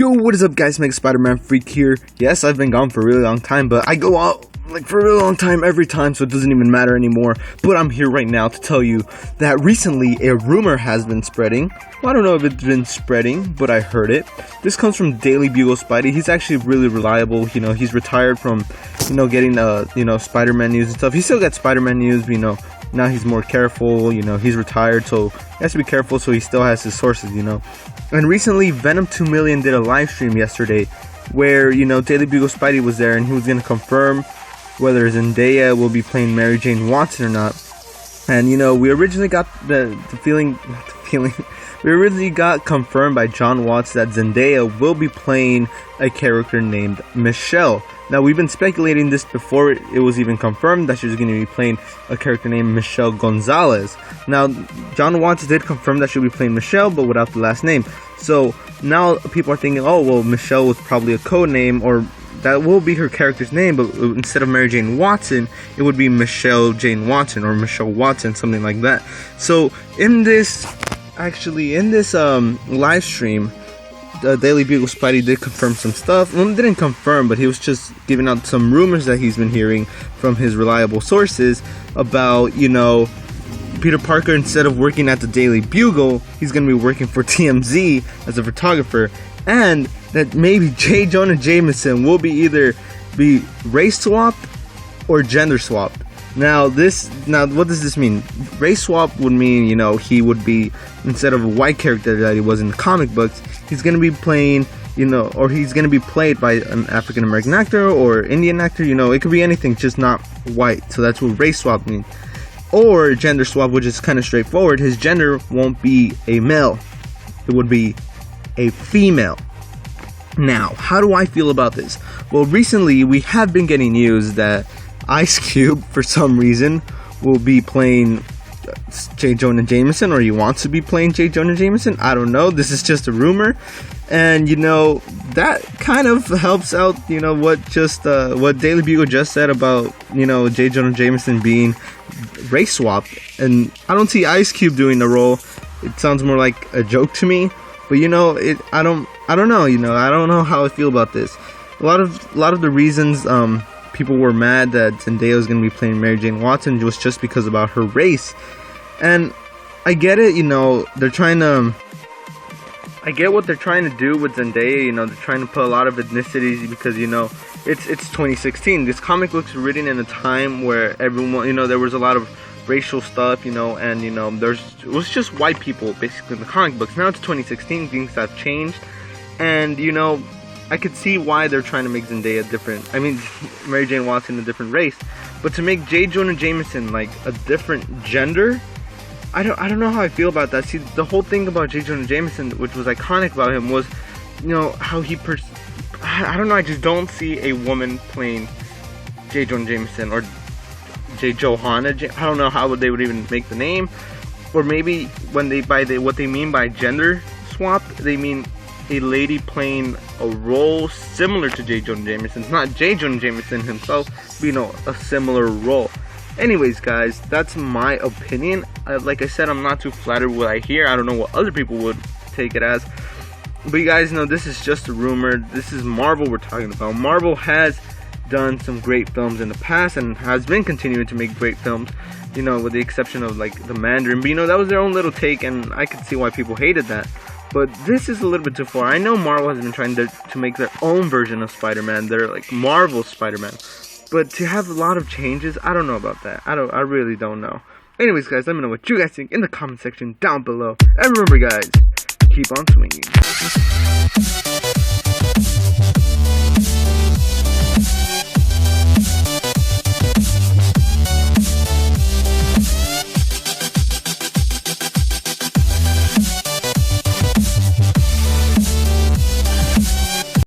Yo, what is up guys, Mega Spider-Man Freak here. Yes, I've been gone for a really long time, but I go out like for a really long time every time, so it doesn't even matter anymore. But I'm here right now to tell you that recently a rumor has been spreading. Well, I don't know if it's been spreading, but I heard it. This comes from Daily Bugle Spidey. He's actually really reliable. You know, he's retired from, getting Spider-Man news and stuff. He still gets Spider-Man news, now he's more careful, he's retired, so he has to be careful, so he still has his sources, And recently, Venom 2 Million did a live stream yesterday where, Daily Bugle Spidey was there and he was going to confirm whether Zendaya will be playing Mary Jane Watson or not. And, we originally got we originally got confirmed by John Watts that Zendaya will be playing a character named Michelle. Now, we've been speculating this before it was even confirmed that she was going to be playing a character named Michelle Gonzalez. Now, John Watts did confirm that she'll be playing Michelle, but without the last name. So, now people are thinking, oh, well, Michelle was probably a code name, or that will be her character's name, but instead of Mary Jane Watson, it would be Michelle Jane Watson, or Michelle Watson, something like that. So, in this live stream, Daily Bugle Spidey did confirm some stuff. Well, didn't confirm, but he was just giving out some rumors that he's been hearing from his reliable sources about, Peter Parker, instead of working at the Daily Bugle, he's going to be working for TMZ as a photographer, and that maybe J.Jonah Jameson will either be race swapped or gender swapped. Now, what does this mean? Race swap would mean, he would be, instead of a white character that he was in the comic books, he's going to be playing, or he's going to be played by an African American actor or Indian actor, it could be anything, just not white. So that's what race swap means. Or gender swap, which is kind of straightforward. His gender won't be a male, it would be a female. Now, how do I feel about this? Well, recently we have been getting news that Ice Cube, for some reason, will be playing J.Jonah Jameson, or he wants to be playing J.Jonah Jameson. I don't know. This is just a rumor. And, that kind of helps out, what Daily Bugle just said about, J.Jonah Jameson being race swapped. And I don't see Ice Cube doing the role. It sounds more like a joke to me. But, I don't know, I don't know how I feel about this. A lot of the reasons, people were mad that Zendaya was going to be playing Mary Jane Watson was just because about her race. And I get it, I get what they're trying to do with Zendaya, they're trying to put a lot of ethnicities because, it's 2016. This comic book's written in a time where everyone, there was a lot of racial stuff, and, it was just white people, basically, in the comic books. Now it's 2016, things have changed, and, I could see why they're trying to make Zendaya Mary Jane Watson a different race, but to make J.Jonah Jameson like a different gender, I don't know how I feel about that. See, the whole thing about J.Jonah Jameson, which was iconic about him, was, how he I don't know, I just don't see a woman playing J.Jonah Jameson, or J.Jonah. I don't know how they would even make the name, or maybe when what they mean by gender swap, they mean a lady playing a role similar to J.Jonah Jameson. It's not J.Jonah Jameson himself, but, a similar role. Anyways, guys, that's my opinion. Like I said, I'm not too flattered with what I hear. I don't know what other people would take it as. But you guys know this is just a rumor. This is Marvel we're talking about. Marvel has done some great films in the past and has been continuing to make great films, with the exception of like the Mandarin. But that was their own little take, and I could see why people hated that. But this is a little bit too far. I know Marvel has been trying to make their own version of Spider-Man. They're like Marvel Spider-Man. But to have a lot of changes, I don't know about that. I really don't know. Anyways, guys, let me know what you guys think in the comment section down below. And remember, guys, keep on swinging.